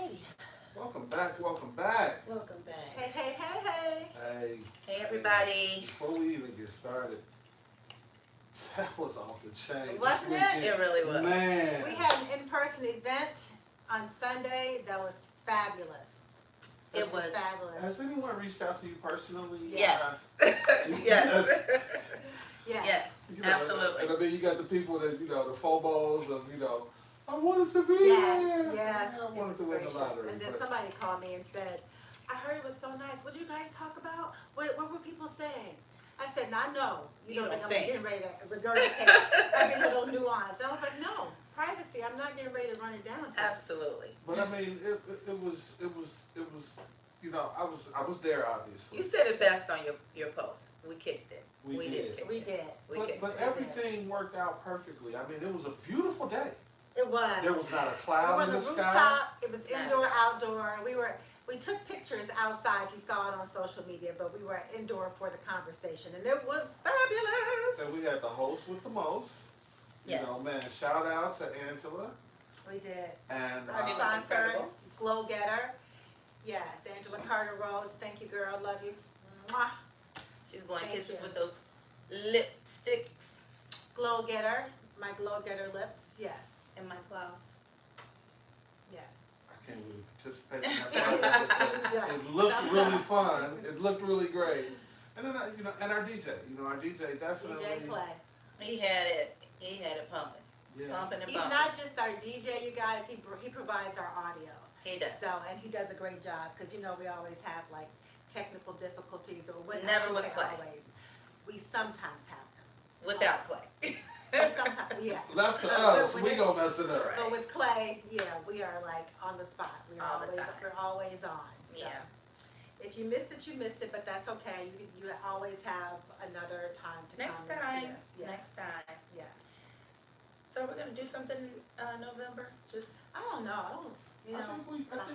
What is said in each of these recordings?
Alrighty. Welcome back, welcome back. Welcome back. Hey, hey, hey, hey. Hey, Hey, everybody. before we even get started, that was off the chain. Wasn't This it? weekend, It really was. Man. We had an in-person event on Sunday that was fabulous. It was. fabulous. Has anyone reached out to you personally? Yes. Yes. yes. Yes. Yes. You know, Absolutely. And I mean, you got the people that, the FOMOs of, I wanted to be Yes, there. yes. I it wanted was to win the gracious. lottery. And then but- somebody called me and said, I heard it was so nice. What did you guys talk about? What were people saying? I said, no, no. You don't think I'm getting ready to regurgitate every little nuance. And I was like, no, privacy. I'm not getting ready to run it down. Absolutely. But I mean, it was, I was there obviously. You said it best on your post. We kicked it. We did. kick We it. did. We But, kicked but it. everything worked out perfectly. I mean, it was a beautiful day. It was. There was not a We were cloud on in the the sky. rooftop. It was indoor, outdoor. We took pictures outside. If you saw it on social media, but we were indoor for the conversation, and it was fabulous. And we had the host with the most. Yes. Man, shout out to Angela We did. and Our She was sponsor, incredible. Glow Getter. Yes, Angela Carter Rose. Thank you, girl. Love you. Mwah. She's going Thank kisses you. with those lipsticks Glow Getter. My Glow Getter lips. Yes. in my claws. Yes. I can't really participate in that part. It looked really fun. It looked really great. And then and our DJ. Our DJ definitely. DJ Clay. He had it. He had it pumping, Yeah. pumping and He's pumping. not just our DJ, you guys. He provides our audio. He does. So, and he does a great job because we always have like technical difficulties or what. Never I shouldn't with say Clay. Always. We sometimes have them. Without Clay. Sometimes, yeah. Left to But us, when we it- gonna mess it up. Right. But with Clay, yeah, we are like on the spot. All the time. We're always on. So Yeah. if you miss it, you miss it, but that's okay. You always have another time to Next come and time. see us. Yes. Next time. Yes. So we're gonna do something November. Just I don't know. I don't. A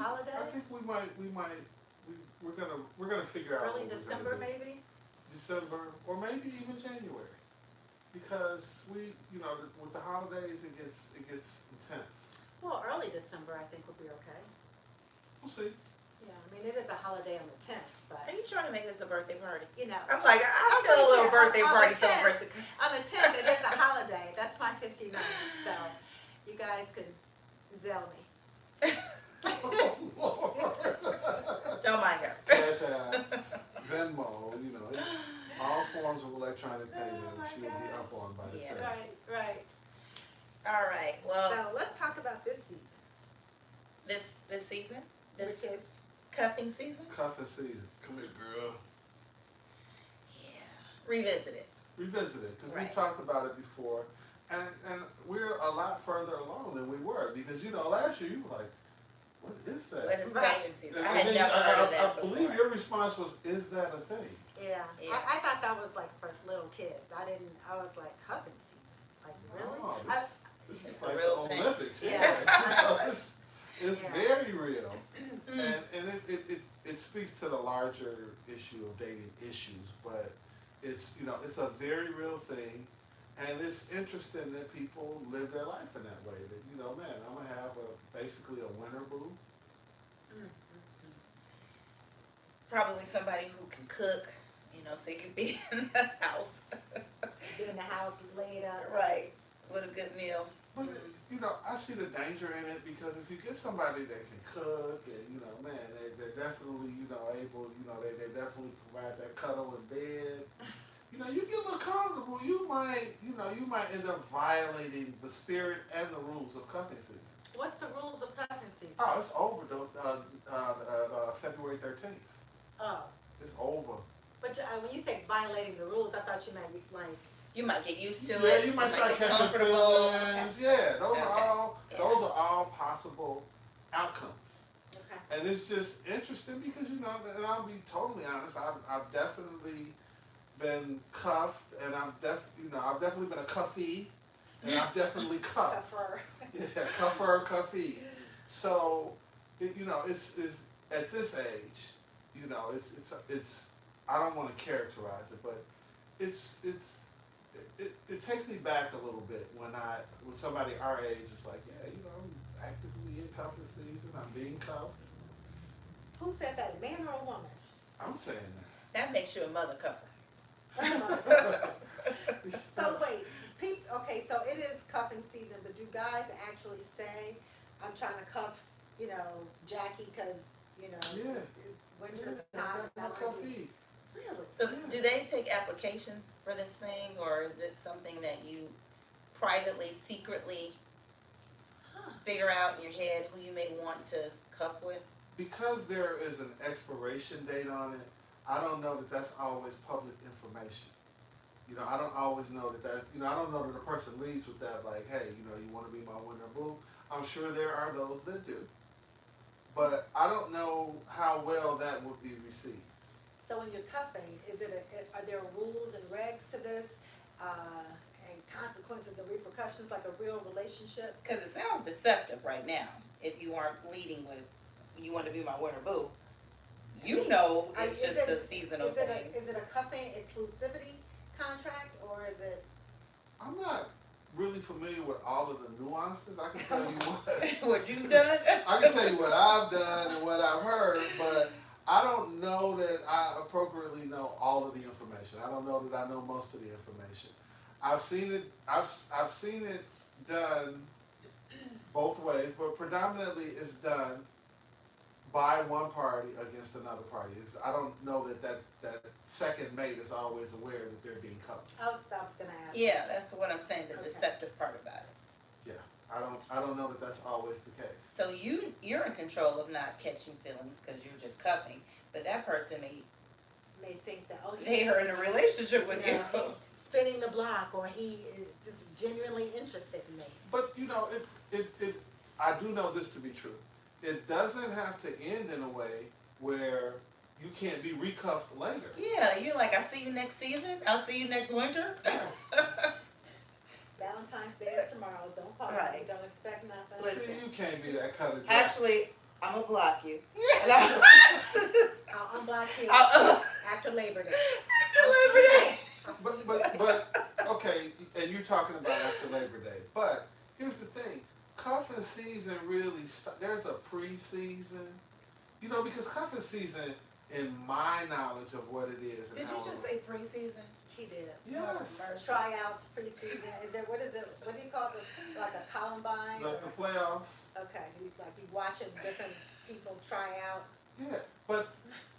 holiday? I think we're gonna figure out Early what we're December, gonna do. maybe. December, or maybe even January, because with the holidays it gets intense. Well, early December, I think would be okay. We'll see. Yeah, I mean it is a holiday on the 10th, but are you trying to make this a birthday party? I'm I'm like, I feel a little birthday on party the 10th. celebration. On the 10th, it is a holiday. That's my 59th, so you guys can zell me. Oh, Lord. Don't mind her. Cash App, Venmo, all forms of electronic payment. Oh my She'll be up gosh. on by the Yeah. time. Right. All right. Well, So let's talk about this season, this season, this which is cuffing season. Cuffing season. Come here, girl. Yeah. Revisit it. Revisit it, because Right. we've talked about it before, and we're a lot further along than we were, because last year you were like, what is that? What is Right. cuffing season? And I had then never heard of that I before. believe your response was, is that a thing? yeah. Yeah. I thought that was like for little kids. I was like cuffing season. Like really? No, I- this is It's a like real the thing. Olympics. Yeah. It's Yeah. very real. Mm. And it speaks to the larger issue of dating issues, but it's it's a very real thing, and it's interesting that people live their life in that way. That man, I'm gonna have basically a winter boo. Probably somebody who can cook, so you can be in the house. Be in the house laid up. Right. With a good meal. But I see the danger in it, because if you get somebody that can cook and man, they're definitely able, they definitely provide that cuddle in bed. You get a little comfortable, you might end up violating the spirit and the rules of cuffing season. What's the rules of cuffing season? Oh, it's over February 13th. Oh, It's over. but when you say violating the rules, I thought you meant like. You might get used to Yeah, it. you might start get catching comfortable. feelings. Yeah, those are Okay. all Yeah. those are all possible outcomes. Okay. And it's just interesting because and I'll be totally honest, I've definitely been cuffed, and I've definitely been a cuffee, and I've definitely cuffed. Prefer. Yeah, cuffer, cuffee. So, it's at this age, it's I don't want to characterize it, but it takes me back a little bit when somebody our age is like, yeah, actively in cuffing season. I'm being cuffed. Who said that, a man or a woman? I'm saying That makes you a mother cuffer. that. So wait, okay, so it is cuffing season, but do guys actually say, I'm trying to cuff, Jackie, because, Yeah. it's winter Yes, I time. got my cuffee. Really? So Yeah. do they take applications for this thing, or is it something that you privately, secretly Huh. figure out in your head who you may want to cuff with? Because there is an expiration date on it, I don't know that that's always public information. I don't always know that I don't know that a person leads with that, like, hey, you want to be my winter boo. I'm sure there are those that do. But I don't know how well that would be received. So when you're cuffing, are there rules and regs to this, and consequences and repercussions like a real relationship? Because it sounds deceptive right now. If you aren't leading with, you want to be my winter boo, it's Is just a seasonal thing. Is it a cuffing exclusivity contract, or is it? I'm not really familiar with all of the nuances. I can tell you what What you've done? I can tell you what I've done and what I've heard, but I don't know that I appropriately know all of the information. I don't know that I know most of the information. I've seen it. I've seen it done both ways, but predominantly it's done by one party against another party. I don't know that second mate is always aware that they're being cuffed. I was gonna ask. Yeah, that's what I'm saying, the Okay. deceptive part about it. I don't know that that's always the case. So you're in control of not catching feelings because you're just cuffing, but that person May think that they are in a relationship with you. he's spinning the block, or he is just genuinely interested in me. But I do know this to be true. It doesn't have to end in a way where you can't be recuffed later. Yeah, you're like, I see you next season. I'll see you next winter. Valentine's Day is tomorrow. Don't call Right. me. Don't expect nothing. Listen. See, you can't be that kind of guy. Actually, I'm gonna block you. I'll unblock you I'll- after Labor Day. After Labor Day. I'll see you But okay, and you're talking about after Labor Day. But here's the thing: cuffing season really there's a pre-season, because cuffing season, in my knowledge of what it is. And Did how you just say preseason? He did. Yes. Tryouts, preseason. What is it? What do you call it? Like a Columbine? the Or, playoffs? okay, you watching different people try out. Yeah, but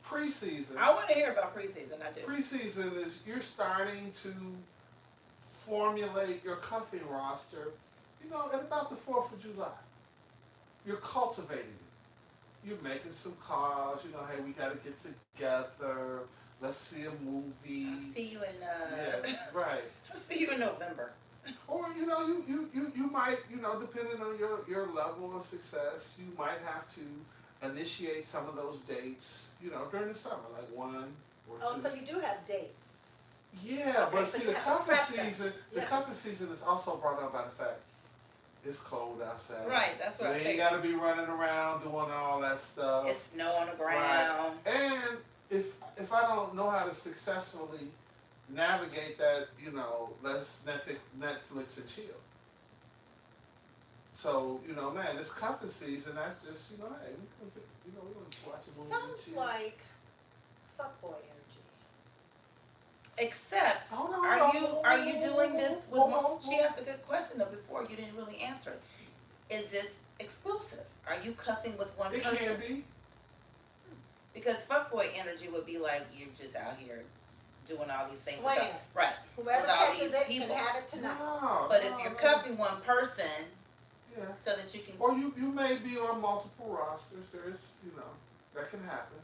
preseason. I want to hear about preseason. I do. Preseason is you're starting to formulate your cuffing roster, at about the 4th of July. You're cultivating it. You're making some calls, hey, we got to get together. Let's see a movie. I'll see you in Yeah, right. I'll see you in November. Or, you might, depending on your level of success, you might have to initiate some of those dates, during the summer, like 1 or 2. Oh, so you do have dates. Yeah, Okay, but so see, you the have to cuffing prep them. season, the Yeah. cuffing season is also brought on by the fact it's cold outside. Right, that's what I We ain't think. got to be running around doing all that stuff. It's snow on the ground. And if I don't know how to successfully navigate that, let's Netflix and chill. So, man, this cuffing season, that's just, hey, we want to watch a movie and Sounds chill. like fuckboy energy. Except, Hold on, are hold you on, are hold you on, doing hold this on, with hold one? on, She asked a good question though before. You didn't really answer it. Is this exclusive? Are you cuffing with one It person? can be. Because fuckboy energy would be like you're just out here doing all these things. Slaying without- it. Right. Whoever With all catches these it people. can have it tonight. No, But no, if you're no. cuffing one person Yeah. so that you can Or you may be on multiple rosters. There's, that can happen.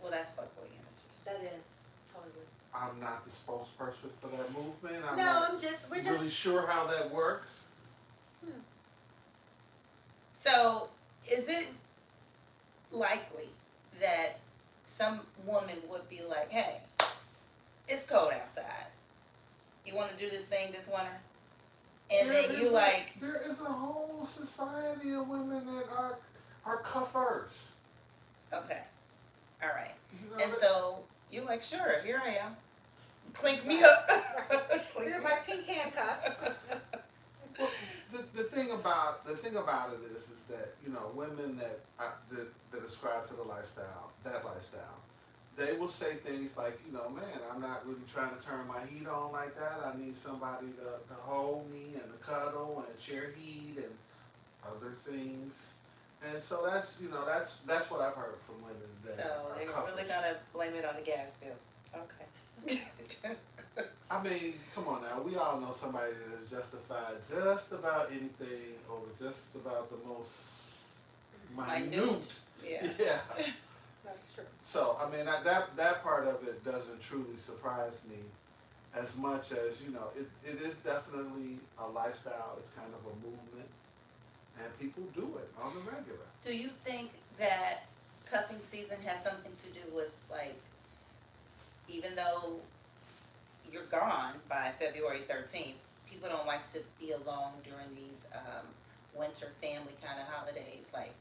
well that's fuckboy energy. That is totally. I'm not the spokesperson for that movement. I'm No, not we're just. really sure how that works. So is it likely that some woman would be like, hey, it's cold outside. You want to do this thing this winter? And There then is you like, there is a whole society of women that are cuffers. okay, all right. You And know, so you're like, sure, here I am. Clink me up. Clink You're me my up. pink handcuffs. well, the thing about it is that women that ascribe to the lifestyle, they will say things like, man, I'm not really trying to turn my heat on like that. I need somebody to hold me and to cuddle and share heat and other things. And so that's what I've heard from women. That So are they're cuffers. really gonna blame it on the gas bill. Okay. I mean, come on now. We all know somebody that has justified just about anything over just about the most minute. Yeah. Yeah. That's true. So I mean, that part of it doesn't truly surprise me as much as it is definitely a lifestyle. It's kind of a movement, and people do it on the regular. Do you think that cuffing season has something to do with, like, even though you're gone by February 13th, people don't like to be alone during these winter family kind of holidays like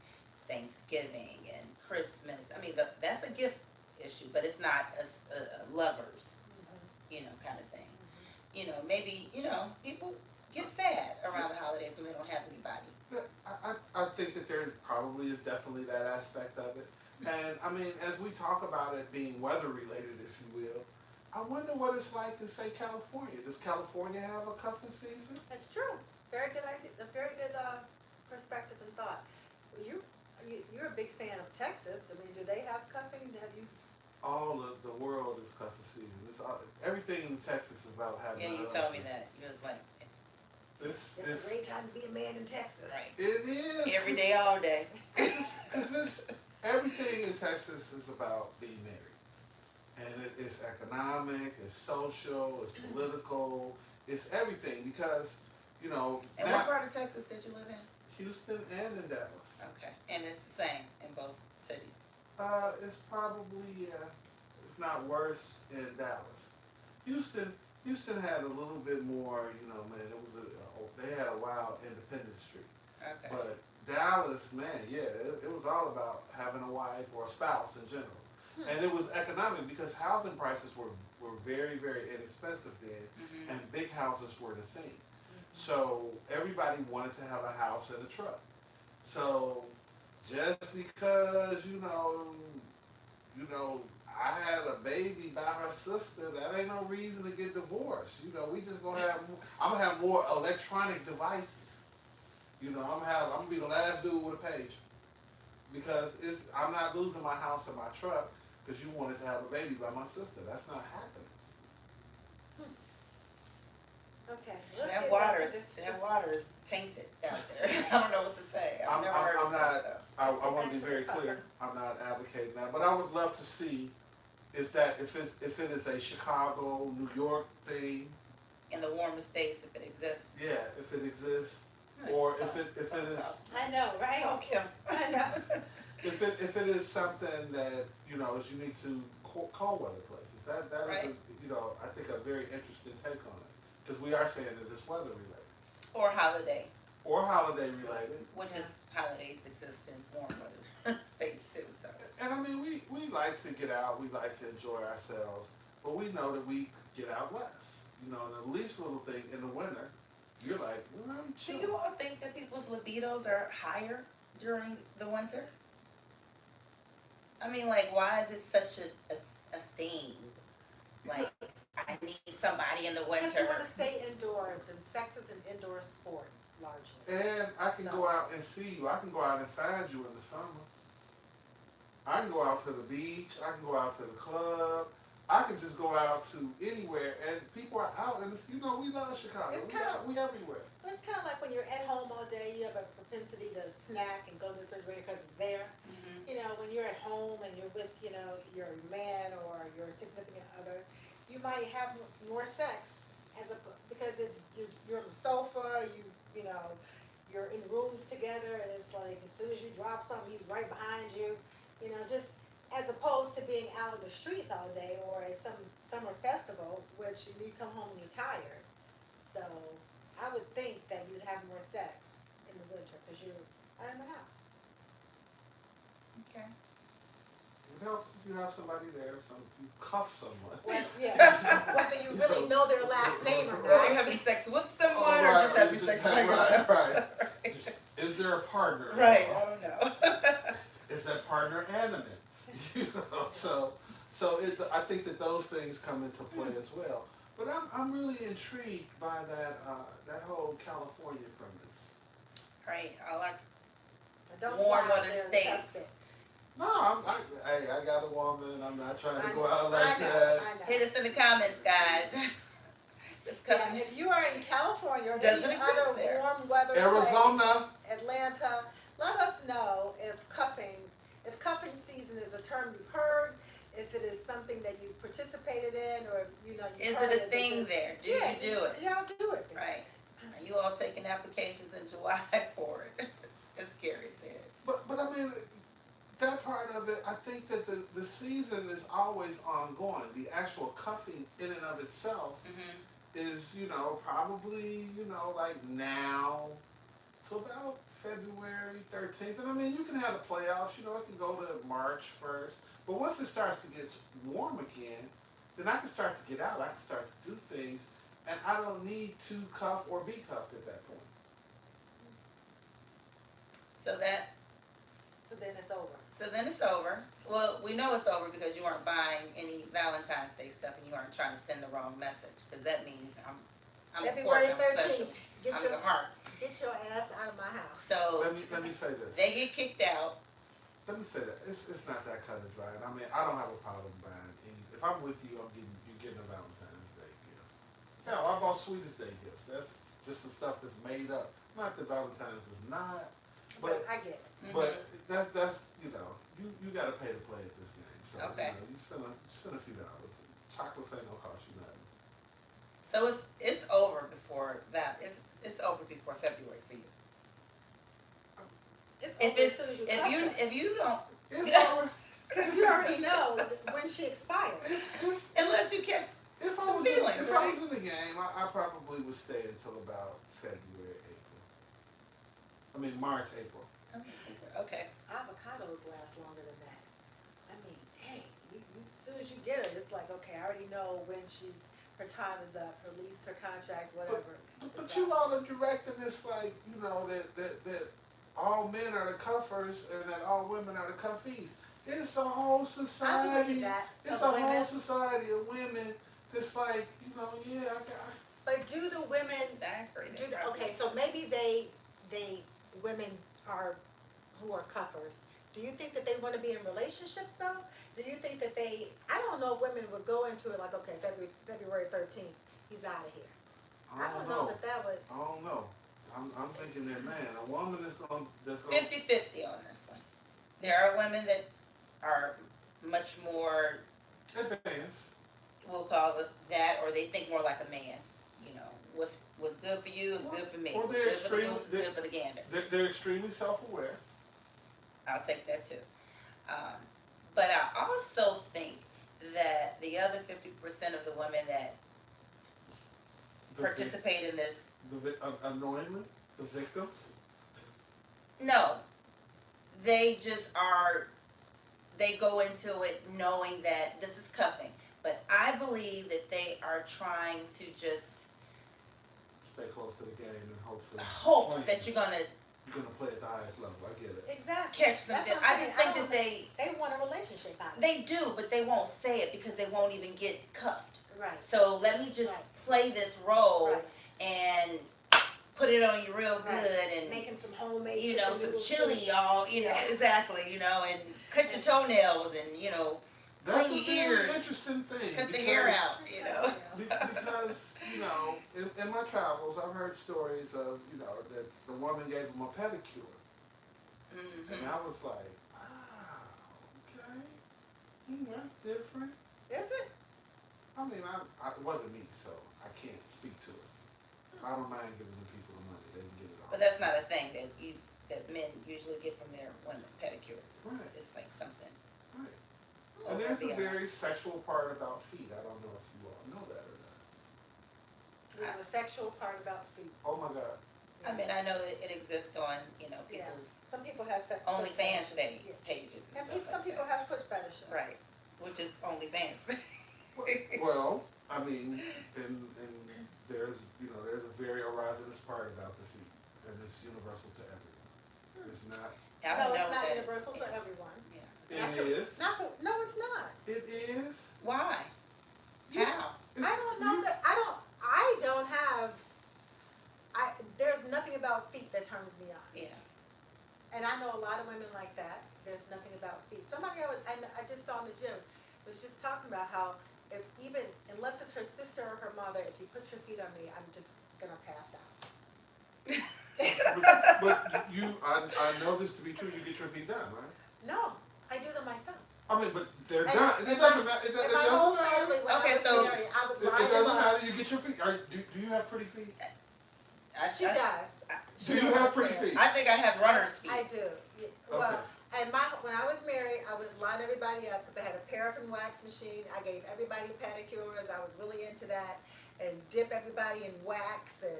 Thanksgiving and Christmas. I mean, that's a gift issue, but it's not a lovers, kind of thing. Maybe, people get sad around the holidays when they don't have anybody. I think that there probably is definitely that aspect of it. And I mean, as we talk about it being weather related, if you will, I wonder what it's like in, say, California. Does California have a cuffing season? That's true. Very good idea. A very good perspective and thought. Well, you're a big fan of Texas. I mean, do they have cuffing? Have you? All of the world is cuffing season. Everything in Texas is about having. Yeah, you told me that. You was like, It's It's a great time to be a man in Texas. right. It is Every day, all day. Because everything in Texas is about being married, and it's economic, it's social, it's political, it's everything. Because And now, what part of Texas did you live in? Houston and in Dallas. Okay. And it's the same in both cities. It's probably if not worse in Dallas. Houston had a little bit more. Man, it was they had a wild independent streak. Okay. But Dallas, man, yeah, it was all about having a wife or a spouse in general. And it was economic because housing prices were very, very inexpensive then, Mhm. and big houses were the thing. So everybody wanted to have a house and a truck. So just because, I had a baby by her sister, that ain't no reason to get divorced. We just I'm gonna have more electronic devices. I'm gonna be the last dude with a page. Because I'm not losing my house and my truck because you wanted to have a baby by my sister. That's not happening. Okay. That water is tainted out there. I don't know what to say. I've never heard of that stuff. I want to be very clear. I'm not advocating that, but I would love to see if it is a Chicago, New York thing. In the warmer states, if it exists. Yeah, if it exists, No, or it's if tough. it is I know, right? Okay. I know. if it is something that is unique to cold weather places. That is Right. I think a very interesting take on it because we are saying that it's weather related Or holiday, or holiday related. which is holidays exist in warm weather states too. So And I mean, we like to get out, we like to enjoy ourselves, but we know that we get out less. The least little thing in the winter, you're like, I'm do chilling. you all think that people's libidos are higher during the winter? I mean, like, why is it such a thing? Like, I need somebody in the Because winter. you want to stay indoors, and sex is an indoor sport, largely. And I can go out and see you. I can go out and find you in the summer. I can go out to the beach. I can go out to the club. I can just go out to anywhere, and people are out. And we love Chicago. It's kinda- We everywhere. Well, it's kind of like when you're at home all day, you have a propensity to snack and go to the refrigerator because it's there. Mhm. When you're at home and you're with, your man or your significant other, you might have more sex because you're on the sofa, you're in rooms together, and it's like as soon as you drop something, he's right behind you. Just as opposed to being out in the streets all day or at some summer festival, which you come home and you're tired. So I would think that you'd have more sex in the winter because you're out in the house. Okay. It helps if you have somebody there, if you cuff someone. Well, yeah, whether you really know their last name or Whether you're not. having sex with someone Oh, or right, just having just sex have- by yourself. right. partner? Right. I don't know. Is that partner animate? You know, I think that those things come into play as well. But I'm really intrigued by that whole California premise. Right. I like. Don't Warm fly out weather there and states. test it. No, hey, I got a woman. I'm not trying to I go know, out like I know, that. I know. Hit us in the comments, guys. It's Yeah, coming. if you are in California or Doesn't any exist other there. warm weather Arizona. place, Atlanta, let us know if cuffing season is a term you've heard, if it is something that you've participated in, or you've Is heard it a but thing just- there? Do yeah, you do it? Y'all do it. Right. Are you all taking applications in July for it? As Gary said. But I mean, that part of it, I think that the season is always ongoing. The actual cuffing in and of itself Mm-hmm. is, probably, like now to about February 13th. And I mean, you can have the playoffs, it can go to March 1st. But once it starts to get warm again, then I can start to get out. I can start to do things. And I don't need to cuff or be cuffed at that point. So then it's over. then it's over. Well, we know it's over because you weren't buying any Valentine's Day stuff and you weren't trying to send the wrong message. Because that means I'm February important, I'm special. 13th, I'm your heart. get your ass out of my house. So Let me say this. they get kicked out. Let me say that it's not that cut and dry. And I mean, I don't have a problem buying any. If I'm with you, you're getting a Valentine's Day gift. Hell, I bought Sweetest Day gifts. That's just some stuff that's made up. Not that Valentine's is not, But but I get it. but that's you got to pay to play at this game. So Okay. you spend a few dollars. Chocolates ain't gonna cost you nothing. So it's over before that. It's over before February for you. It's If over it's as soon as you if cuff you her. if you don't If I were, Because you already know when she expires. unless you catch if I some was feelings, if right? I was in the game, I probably would stay until about February, April. I mean March, April. okay. Avocados last longer than that. I mean, dang, as soon as you get her, it's like, okay, I already know when her time is up, her lease, her contract, whatever. But is you up. all are directing this like, that all men are the cuffers and that all women are the cuffies. It's a whole I society. believe that. It's of a women. whole society of women that's like, yeah, But do the women I agree. okay, so maybe they women are who are cuffers. Do you think that they want to be in relationships though? Do you think that I don't know if women would go into it like, okay, February 13th, he's out of here. I don't know that would. I don't know. I'm thinking that, man, a woman that's going 50-50 on this one. There are women that are much more, advance. we'll call it that, or they think more like a man. What's good for you is good for me. Or What's they're good for the extreme- goose is good for the gander. They're extremely self-aware. I'll take that too. But I also think that the other 50% of the women that participate in this, Annoyingly, the victims. no, they just they go into it knowing that this is cuffing. But I believe that they are trying to just Stay close to the game in hopes of that you're gonna play at the highest level. I get it. Exactly. catch something. That's what I'm I just saying. think that They want a relationship out of it. they do, but they won't say it because they won't even get cuffed. Right. So let me just Right. play this role Right. and put it on you real Right. good and Making some homemade some chicken noodles chili, soup. y'all, Yeah. exactly, and cut your toenails and, That's clean a your very ears, interesting thing. cut the hair because- out, Yeah. Because, in my travels, I've heard stories of, that the woman gave him a pedicure. Mhm. And I was like, okay. That's different. Is it? I mean, it wasn't me, so I can't speak to it. I don't mind giving the people the money. They can get it all. But that's not a thing that men usually get from their women, pedicures. Right. It's like something. Right. over And there's a beyond. very sexual part about feet. I don't know if you all know that or not. There's a sexual part about feet. Oh my God. I mean, I know that it exists on, people's Some people have foot OnlyFans fetishes. Yeah. pages and And stuff some like people that. have foot fetishes. Right, which is OnlyFans. Well, I mean, and there's a very erogenous part about the feet, and it's universal to everyone. It's not. I No, don't know it's not that universal it's, to everyone. yeah. Not It to- is. Not for, no, it's not. It is. Why? You- How? It's, I don't know that. I don't have. There's nothing about feet that turns me on. Yeah. And I know a lot of women like that. There's nothing about feet. Somebody I just saw in the gym was just talking about how if even unless it's her sister or her mother, if you put your feet on me, I'm just gonna pass out. but I know this to be true. You get your feet done, right? No, I do them myself. I mean, but they're And- done. It and doesn't matter. It And my doesn't whole matter. family, when Okay, I was so- married, I would It line them doesn't up. matter. You get your feet. Do you have pretty feet? She does. She Do you knows have I'm pretty saying. feet? I think I have runner's feet. I do. Yeah. Well, and when I was married, I would line everybody up because I had a paraffin wax machine. I gave everybody pedicures. I was really into that, and dip everybody in wax, and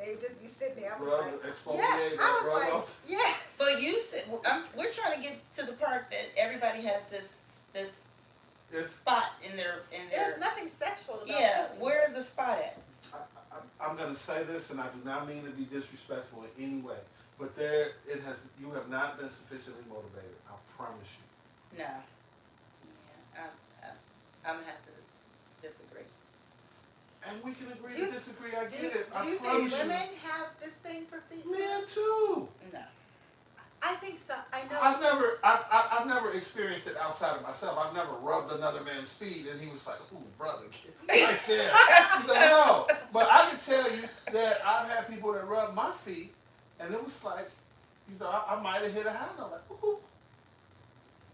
they would just be sitting there. I was Rub, like, exfoliate, yeah. I was rub like, off. yeah. So you said we're trying to get to the part that everybody has this It's, spot in their There's nothing sexual about yeah. it. Where is the spot at? I'm going to say this, and I do not mean to be disrespectful in any way, but you have not been sufficiently motivated. I promise you. No. Yeah. I'm gonna have to disagree. And we can agree Do- to disagree. I Do get you, it. I do you think promise women have this thing for feet? you. too? Men too. No. I think so. I know. I've never experienced it outside of myself. I've never rubbed another man's feet and he was like, "Ooh, brother, get right there." You don't know. But I can tell you that I've had people that rub my feet and it was like, I might have hit a high note, like, ooh.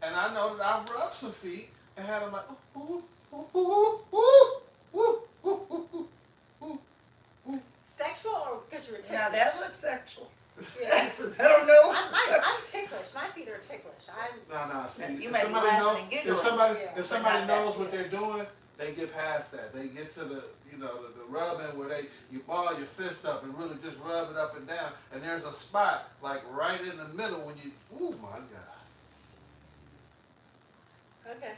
And I know that I've rubbed some feet and had them like, ooh, ooh, ooh, ooh, ooh, ooh, ooh, ooh, ooh. Sexual or because you're ticklish? Now that looks sexual. Yeah. I don't know. I'm ticklish. My feet are ticklish. No. See, You if might be somebody laughing knows, and giggling. if somebody, Yeah. if But somebody not that, knows what yeah. they're doing, they get past that. They get to the rubbing where you ball your fist up and really just rub it up and down. And there's a spot like right in the middle when you, oh my God. Okay.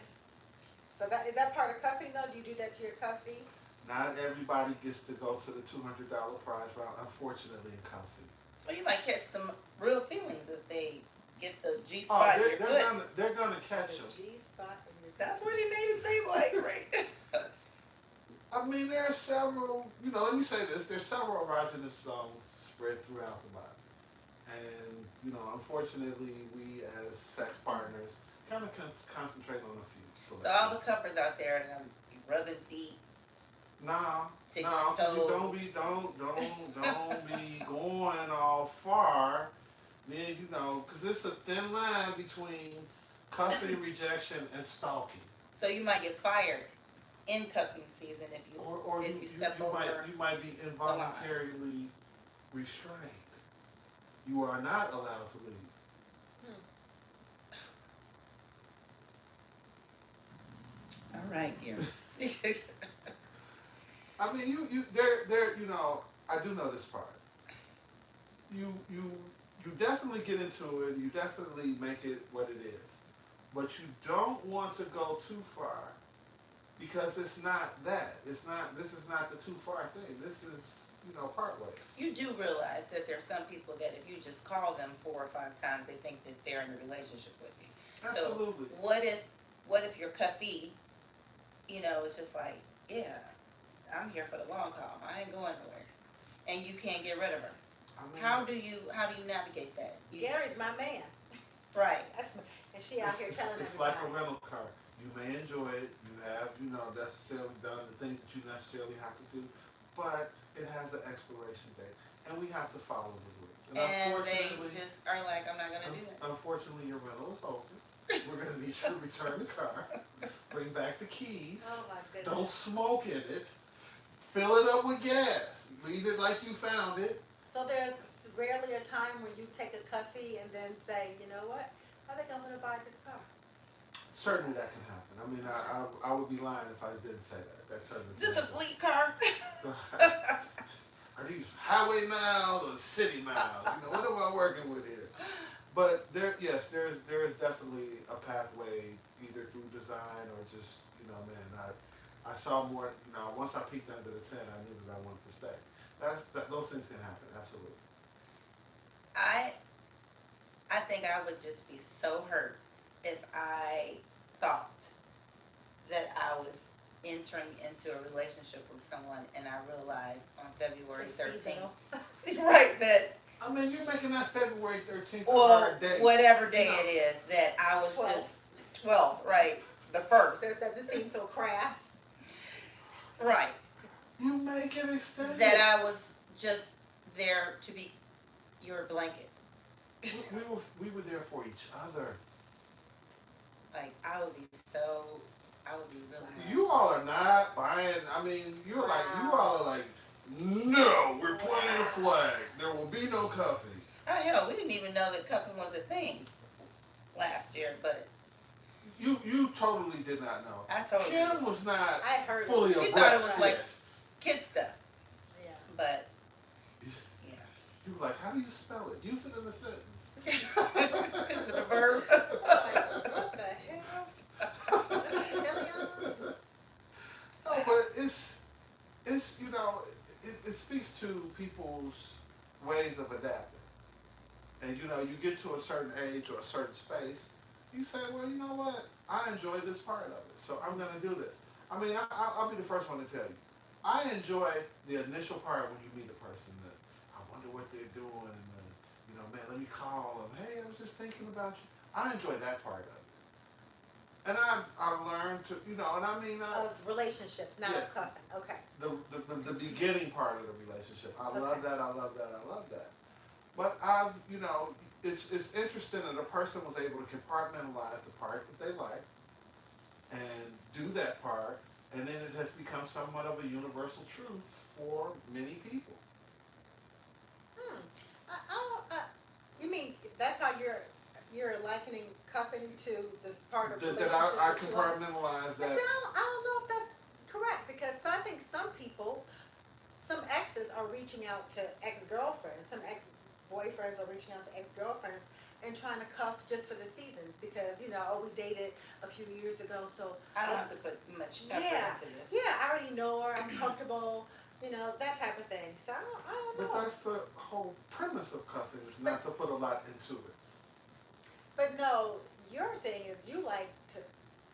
So is that part of cuffing though? Do you do that to your cuffy? Not everybody gets to go to the $200 prize round, unfortunately, in cuffing. Well, you might catch some real feelings if they get the G Oh, spot in your foot. they're gonna catch The them. G spot in your. That's what he made it seem like, right? I mean, there are several, let me say this, there's several erogenous zones spread throughout the body. And, unfortunately, we as sex partners kind of concentrate on a few. So all the couples out there are gonna be rubbing feet, Nah, tickling no, 'cause you toes. don't be going all far. Then, because it's a thin line between cuffing, rejection, and stalking. So you might get fired in cuffing season if you Or if you step you over. might be involuntarily restrained. You are not allowed to leave. All right, dear. I mean, I do know this part. You definitely get into it. You definitely make it what it is, but you don't want to go too far because it's not that. This is not the too far thing. This is part ways. You do realize that there's some people that if you just call them 4 or 5 times, they think that they're in a relationship with you. Absolutely. So what if your cuffee, it's just like, yeah, I'm here for the long haul. I ain't going nowhere, and you can't get rid of her. I mean, How do you navigate that? Gary's my man. Right. And she out here telling it's everybody. like a rental car. You may enjoy it. You have, necessarily done the things that you necessarily have to do, but it has an expiration date, and we have to follow the rules. And they unfortunately, just are like, I'm not gonna do that. unfortunately, your rental is over. We're gonna need you to return the car, bring back the keys. Oh my goodness. Don't smoke in it. Fill it up with gas. Leave it like you found it. So there's rarely a time where you take a cuffy and then say, you know what? I think I'm gonna buy this car. Certainly that can happen. I mean, I would be lying if I didn't say that. That certainly. Is this a can fleet car? happen. Are these highway miles or city miles? What am I working with here? But there is definitely a pathway either through design or just I saw more. Once I peeked under the tent, I knew that I wanted to stay. Those things can happen. Absolutely. I think I would just be so hurt if I thought that I was entering into a relationship with someone and I realized on February It's 13th, seasonal. right, that, I mean, you're making that February 13th a well, hard day. whatever day You know. it is, that I was 12. just 12, right, the first, So it doesn't seem so crass. right, You make it extended. that I was just there to be your blanket. we were there for each other. Like, I would be really mad. You all are not buying. I mean, you're like, you all are like, no, we're planting a flag. There will be no cuffing. Oh, hell, we didn't even know that cuffing was a thing last year, but You totally did not know. I told you. Kim was not I heard fully it. She abreast. thought it was like- yes. Kid stuff, Yeah. but, yeah. You were like, how do you spell it? Use it in a sentence. Is it a verb? What the hell? No, but it's you know, it speaks to people's ways of adapting. And you know, you get to a certain age or a certain space, you say, well, you know what? I enjoy this part of it, so I'm gonna do this. I mean, I'll be the first one to tell you. I enjoy the initial part when you meet a person. That I wonder what they're doing. You know, man, let me call them. Hey, I was just thinking about you. I enjoy that part of it. And I've learned to, you know, and I mean, Of relationships, not Yeah. of cuffing. Okay. the beginning part of the relationship. I love Okay. that. I love that. I love that. But I've, you know, it's interesting that a person was able to compartmentalize the part that they like and do that part, and then it has become somewhat of a universal truth for many people. I don't. You mean that's how you're likening cuffing to the part of That relationships I that you like? compartmentalize I that. don't know if that's correct because I think some people, some exes are reaching out to ex-girlfriends, some ex-boyfriends are reaching out to ex-girlfriends and trying to cuff just for the season because, you know, oh, we dated a few years ago, so I don't have to put much effort Yeah. into this. yeah, I already know her, I'm comfortable, you know, that type of thing. So I don't But know. that's the whole premise of cuffing, is not to put a lot into it. But no, your thing is you like to,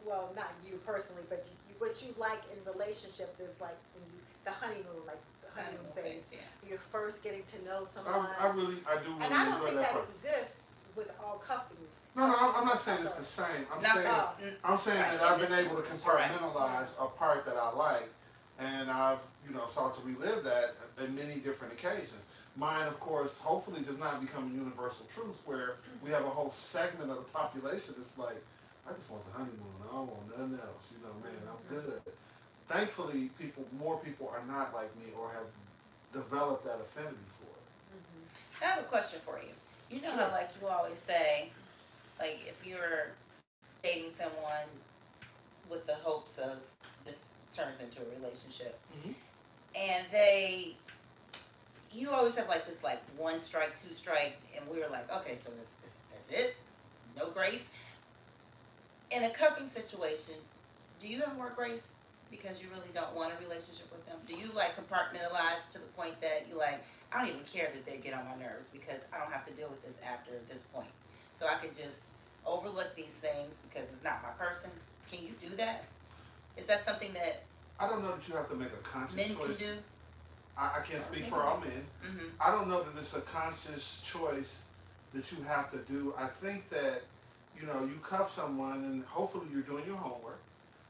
well, not you personally, but what you like in relationships is like when you, the honeymoon, like the honeymoon phase. Yeah. You're first getting to know someone. I do really and I don't enjoy think that that part. exists with all cuffing. No, I'm cuffing not and saying stuff. it's the same. Not I'm saying right, that I've in been this able to instance, you're right. compartmentalize a part that I like, and I've, you know, sought to relive that in many different occasions. Mine, of course, hopefully does not become a universal truth where we have a whole segment of the population that's like, I just want the honeymoon. I don't want nothing else. You know, man, I'm good. Thankfully, more people are not like me or have developed that affinity for it. I have a question for you. You know how, like, you always say, like, if you're dating someone with the hopes of this turns into a relationship, Mhm. and you always have like this, like, 1 strike, 2 strike, and we were like, okay, so that's it, no grace. In a cuffing situation, do you have more grace because you really don't want a relationship with them? Do you like compartmentalize to the point that you like, I don't even care that they get on my nerves because I don't have to deal with this after this point. So I could just overlook these things because it's not my person. Can you do that? Is that something that I don't know that you have to make a conscious men can choice. do? I can't speak for all men. Mm-hmm. I don't know that it's a conscious choice that you have to do. I think that, you know, you cuff someone and hopefully you're doing your homework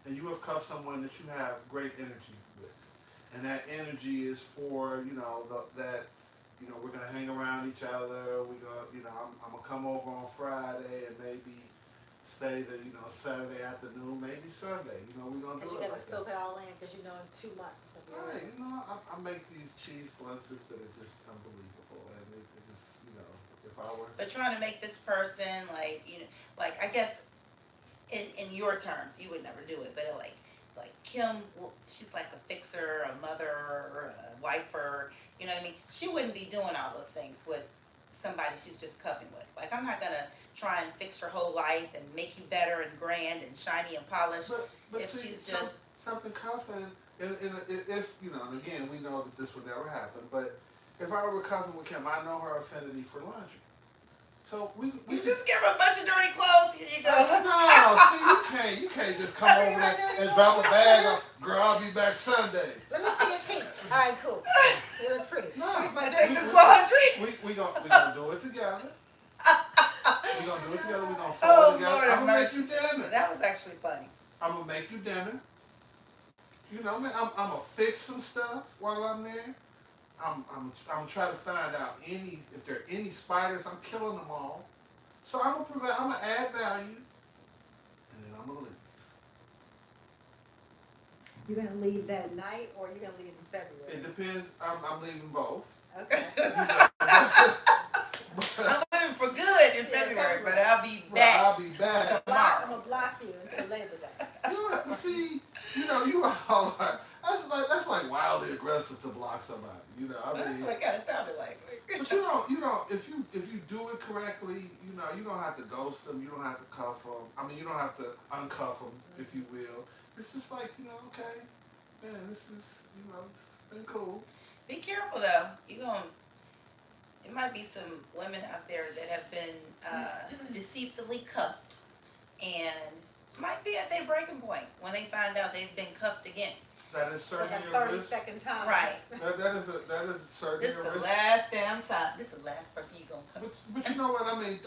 and you have cuffed someone that you have great energy with. And that energy is for, you know, that, you know, we're going to hang around each other. We're going to, you know, I'm going to come over on Friday and maybe stay the, you know, Saturday afternoon, maybe Sunday. You know, we're going to Because do you it gotta like soak that. it all in because you know in 2 months it's gonna be Right, over. you know, I make these cheese blunts that are just unbelievable, and it is, you know, if I were, But trying to make this person like, you know, like, I guess in your terms, you would never do it, but like Kim, she's like a fixer, a mother, a wifer, you know what I mean? She wouldn't be doing all those things with somebody she's just cuffing with. Like, I'm not gonna try and fix your whole life and make you better and grand and shiny and polished. but if see, she's just- something cuffing, if you know, and again, we know that this would never happen, but if I were cuffing with Kim, I know her affinity for laundry. So we You can, just give her a bunch of dirty clothes. Here you go. no, see, you can't just come over there and drop a bag on. Girl, I'll be back Sunday. Let me see your feet. All right, cool. You look pretty. No, Here's my I take drink. this laundry. we gonna do it together. We gonna do it together. We gonna Oh, fall together. Lord I'm have gonna make mercy. you dinner. That was actually funny. I'm gonna make you dinner. You know, man, I'm gonna fix some stuff while I'm there. I'm trying to find out if there are any spiders. I'm killing them all. So I'm gonna add value, and then I'm gonna leave. You gonna leave that night, or you gonna leave in February? It depends. I'm leaving both. Okay. I'm living for good in February, but I'll be Well, back. I'll be back. I'm gonna block you until Labor Day. You know, see, you all are. That's like wildly aggressive to block somebody. You know, I That's mean. what it kind of sounded like. But you don't. If you do it correctly, you don't have to ghost them. You don't have to cuff them. I mean, you don't have to uncuff them, if you will. It's just like, okay, man, this has been cool. Be careful though. It might be some women out there that have been deceitfully cuffed, and might be at their breaking point when they find out they've been cuffed again. That is For certainly that a risk. 32nd time. Right. That is certainly This is a the risk. last damn time. This is the last person you're gonna cuff. But you know what I mean?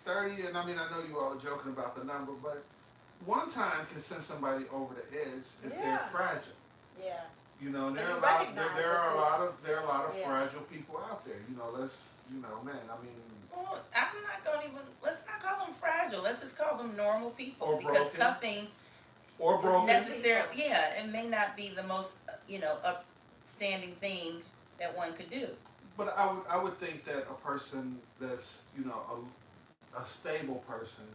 30, and I mean, I know you all are joking about the number, but one time can send somebody over the edge if they're Yeah. fragile. Yeah. You know, and So there you are a lot. recognize There are that a lot of Yeah. fragile people out there. Man. I mean, Well, I'm not gonna even. Let's not call them fragile. Let's just call them normal people. Or because broken. cuffing or is broken. necessarily, yeah, it may not be the most, upstanding thing that one could do. But I would think that a person that's a stable person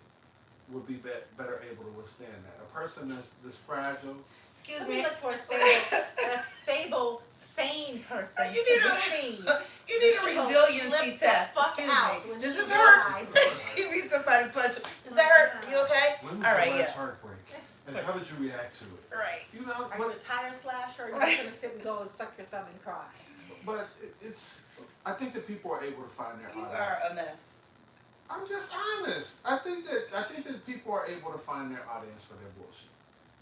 would be better able to withstand that. A person that's fragile. Excuse Let me me. look for a stable, sane person You to need a- deceive. You need a She gonna resiliency slip the test. fuck Excuse out me. when Does she this hurt? realizes. Give me somebody punch you. Does that hurt? Are you okay? When was All your right, last yeah. heartbreak? And how did you react to it? Right. Are you a tire slasher, or are you Right. gonna sit and go and suck your thumb and cry? But I think that people are able to find their You audience. are a mess. I'm just honest. I think that people are able to find their audience for their bullshit.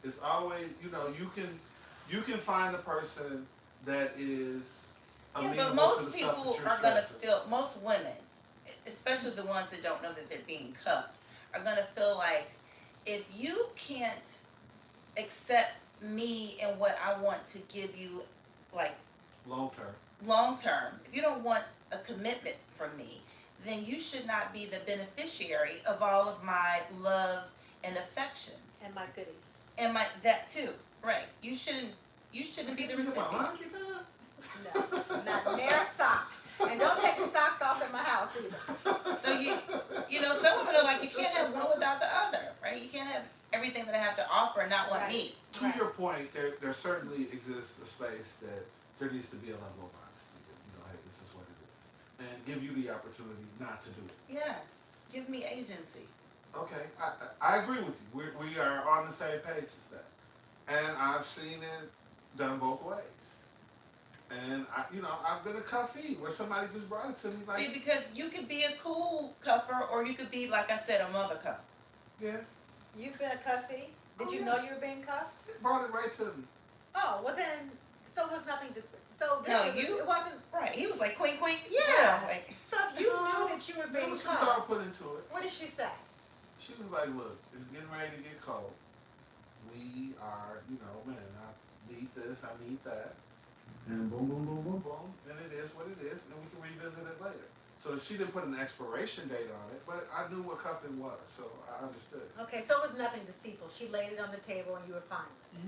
It's always, you can find a person that is Yeah, amenable but to most the stuff people that you're are gonna stressing. feel. Most women, especially the ones that don't know that they're being cuffed, are gonna feel like if you can't accept me and what I want to give you, like long term. long term, if you don't want a commitment from me, then you should not be the beneficiary of all of my love and affection. And my goodies. And that too. Right. You shouldn't be the You get my recipient. laundry done? No, not near sock. And don't take your socks off at my house either. So some women are like, you can't have one without the other, right? You can't have everything that I have to offer and not want Right. me. To your point, there certainly exists a space that there needs to be a level of honesty. Hey, this is what it is, and give you the opportunity not to do it. Yes. Give me agency. Okay, I agree with you. We are on the same page as that, and I've seen it done both ways. And I've been a cuffee where somebody just brought it to me like, See, because you could be a cool cuffer, or you could be, like I said, a mother cuffer. yeah, You've been a cuffie. Did Oh, you yeah. know you were being cuffed? it brought it right to me. Oh, well then, so it was nothing to say. So then No, it wasn't. Right. He was like, quink, quink. Yeah. Like, So if you No, knew that you were There being was some cuffed, thought put into it. what did she say? She was like, look, it's getting ready to get cold. We are, man, I need this, I need that. And boom, boom, boom, boom, boom. And it is what it is, and we can revisit it later. So she didn't put an expiration date on it, but I knew what cuffing was, so I understood. Okay, so it was nothing deceitful. She laid it on the table and you were fine with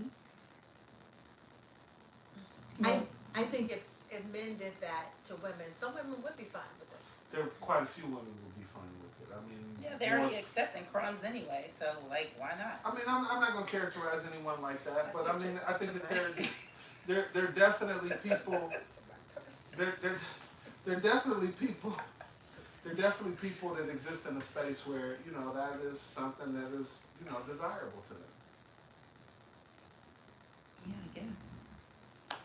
it. I think if men did that to women, some women would be fine with it. There are quite a few women who would be fine with it. I mean, yeah, they're already accepting crumbs anyway, so, like, why not? I mean, I'm not going to characterize anyone like that, but I mean, I think that they're definitely people. They're definitely people. There are definitely people that exist in a space where that is something that is desirable to them. Yeah, I guess.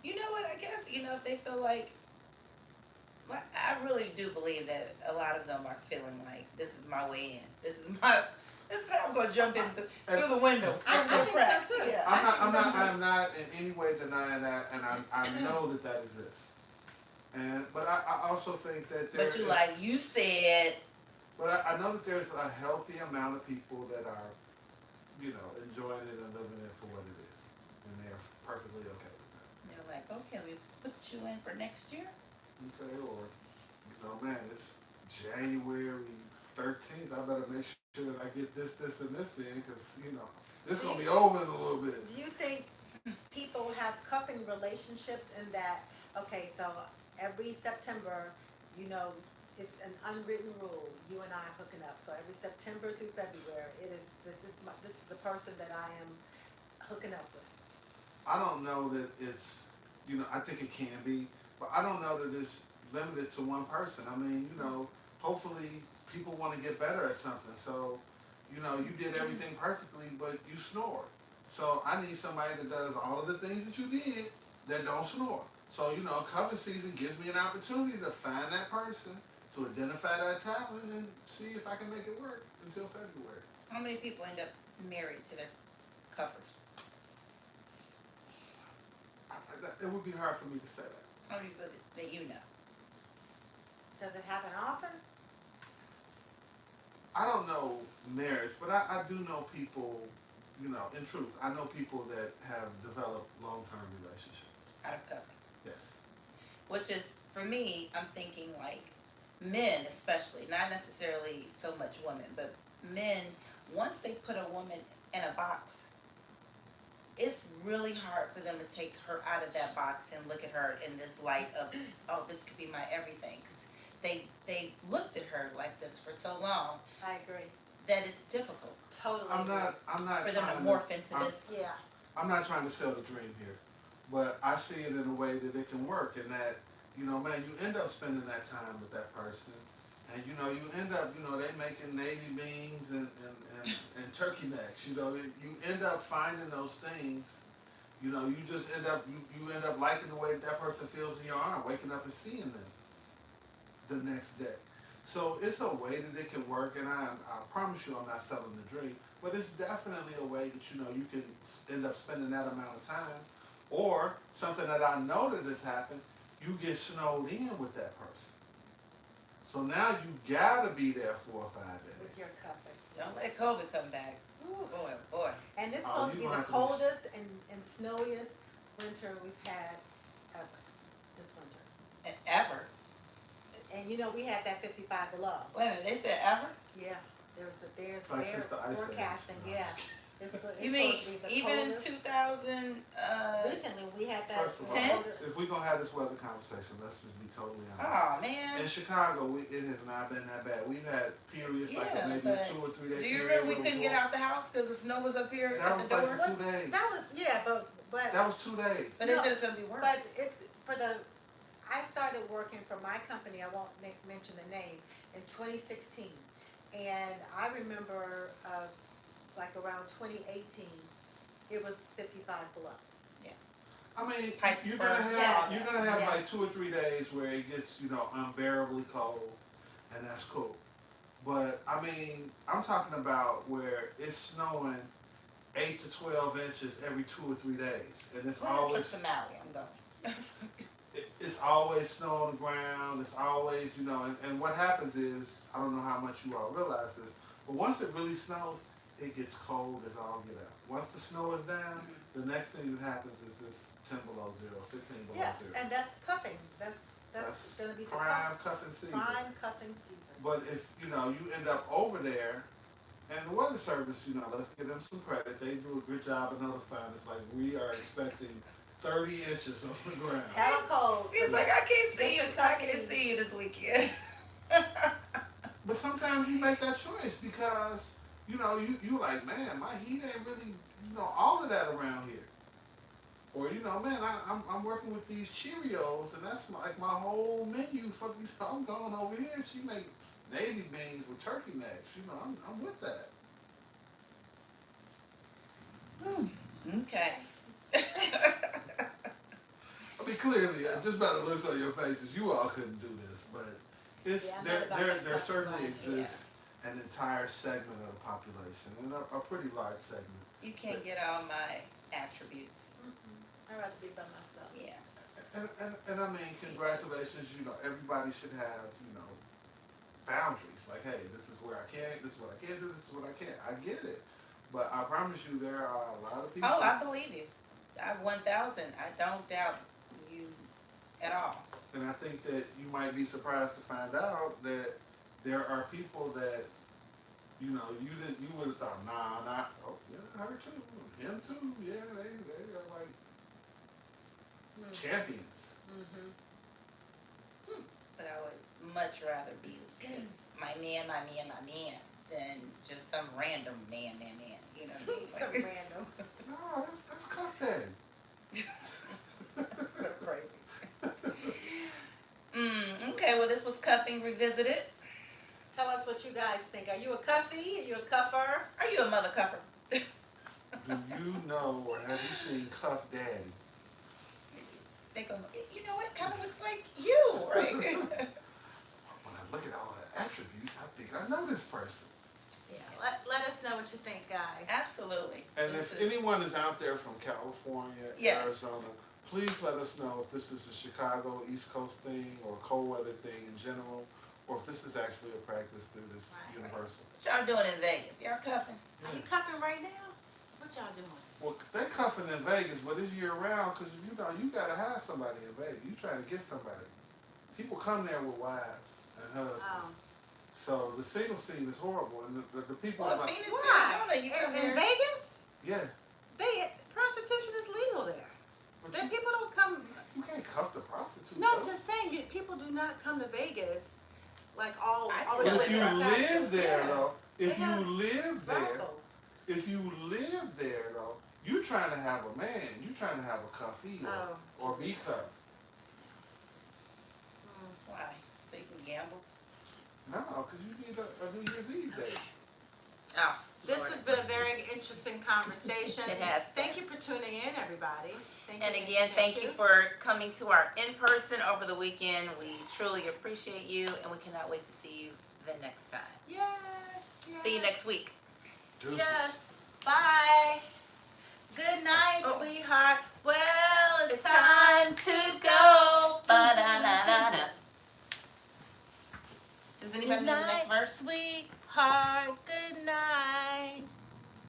You know what? I guess, if they feel like Well, I really do believe that a lot of them are feeling like this is my way in. This is how I'm gonna jump in through the window. I Through the think crack. so, too. Yeah. I am not in any way denying that, and I know that that exists. But I also think that there But you is- like you said, But I know that there's a healthy amount of people that are, enjoying it and living it for what it is, and they're perfectly okay with that. you're like, okay, we put you in for next year. Okay, or man, it's January 13th. I better make sure that I get this, and this in, because this gonna be over in a little bit. Do you think people have cuffing relationships in that, okay, so every September, it's an unwritten rule, you and I are hooking up. So every September through February, this is the person that I am hooking up with. I don't know that it's, I think it can be, but I don't know that it's limited to one person. I mean, hopefully people want to get better at something. So, you did everything perfectly, but you snore. So I need somebody that does all of the things that you did that don't snore. So, cover season gives me an opportunity to find that person, to identify that talent, and see if I can make it work until February. How many people end up married to their covers? It would be hard for me to say that. How many people that you know? Does it happen often? I don't know marriage, but I do know people, in truth, I know people that have developed long-term relationships. Out of cover. Yes. Which is, for me, I'm thinking like men especially, not necessarily so much women, but men, once they put a woman in a box, it's really hard for them to take her out of that box and look at her in this light of, oh, this could be my everything. Because they looked at her like this for so long I agree. that it's difficult Totally. I'm not for them to trying morph into this. Yeah. I'm not trying to sell the dream here, but I see it in a way that it can work, and that, man, you end up spending that time with that person, and you end up, they making navy beans and turkey necks. You end up finding those things. You just end up you end up liking the way that person feels in your arm, waking up and seeing them the next day. So it's a way that it can work, and I promise you I'm not selling the dream, but it's definitely a way that you can end up spending that amount of time. Or something that I know that has happened, you get snowed in with that person. So now you gotta be there 4 or 5 days. With your cuffing. Don't let COVID come back. Ooh, boy. And it's Oh, supposed to you be gonna the have to coldest and snowiest winter we've had ever. This winter. And ever. And we had that 55 below. Wait a minute, they said ever? Yeah. There's Like they're since the ice age. forecasting, No, yeah. I'm just It's You mean supposed to be the even coldest. 2000? Recently, we had that. First of all, 10? if we're gonna have this weather conversation, let's just be totally honest. Oh man. In Chicago, it has not been that bad. We've had periods like Yeah, maybe but 2 or 3 days. Do you remember we couldn't get out the house because the snow was up here That at was the like door? for 2 days. That was but That was 2 days. But they No, said it's gonna be worse. but it's for the. I started working for my company. I won't mention the name in 2016, and I remember like around 2018, it was 55 below. I mean, Pipe you're gonna spurs, have yes, like yes. 2 or 3 days where it gets unbearably cold, and that's cool. But I mean, I'm talking about where it's snowing 8 to 12 inches every 2 or 3 days, and it's Well, trip always to Maui, I'm going. it's always snow on the ground. It's always and what happens is, I don't know how much you all realize this, but once it really snows, it gets cold as all get out. Once the snow is down, the next thing that happens is it's 10 below 0, 15 below Yes, 0. and that's cuffing. That's going to be the Prime cuffing season. prime cuffing season. But if you end up over there, and the Weather Service, let's give them some credit. They do a good job of notifying us. Like, we are expecting 30 inches on the ground. Hella cold. He's like, I can't see you. Different I companies. can't see you this weekend. But sometimes you make that choice because you like, man, my heat ain't really all of that around here. Or man, I'm working with these Cheerios, and that's like my whole menu for these. I'm going over here. She make navy beans with turkey necks. I'm with that. Okay. I mean, clearly, just by the looks on your faces, you all couldn't do this, but it's Yeah, I'm there. not about There, that there type of certainly life. exists an entire segment of the population, and a pretty large segment. You can't get all my attributes. I'd rather be by myself. Yeah. And I mean, congratulations. You know, everybody should have, you know, boundaries. Like, hey, this is where I can't. This is what I can do. This is what I can't. I get it, but I promise you, there are a lot of people. Oh, I believe you. I 1,000. I don't doubt you at all. And I think that you might be surprised to find out that there are people that, you know, you would have thought, nah, not, oh, yeah, her too, him too, yeah, they are like champions. But I would much rather be my man than just some random man. You know what I mean? Some random. No, that's Cuff Daddy. So crazy. Okay, well, this was Cuffing Revisited. Tell us what you guys think. Are you a cuffy? Are you a cuffer? Are you a mother cuffer? Do you know or have you seen Cuff Daddy? They go, you know what? Kind of looks like you, right? When I look at all the attributes, I think I know this person. Yeah, Let us know what you think, guys. absolutely. And This if is- anyone is out there from California, Yes. Arizona, please let us know if this is a Chicago East Coast thing or a cold weather thing in general, or if this is actually a practice through this Right. universal. What y'all doing in Vegas? Y'all cuffing? Are you cuffing right now? What y'all doing? Well, they cuffing in Vegas, but it's year round because you know you gotta have somebody in Vegas. You trying to get somebody. People come there with wives and husbands. Oh. So the single scene is horrible, and the people Well, are like, Phoenix, Why? Arizona, you come In here. Vegas? yeah, Prostitution is legal there. but There you, people don't come. you can't cuff the prostitute. No, I'm though. just saying, people do not come to Vegas like all. I always know But if with you their live sexuals, there yeah. though, if They you have live there, Brothels. if you live there though, you trying to have a man, you trying to have a cuffee Oh. or be cuffed. Why? So you can gamble? No, because you need a New Year's Eve day. Oh. This Lord. has been a very interesting conversation. It has been. Thank you for tuning in, everybody. And again, thank you for coming to our in-person over the weekend. We truly appreciate you, and we cannot wait to see you the next time. Yes. See you next week. Deuces. Yes. Bye. Good night, Oh. sweetheart. Well, It's time to go. Ba-da-da-da-da. Does anybody know the next verse? sweetheart. Good night.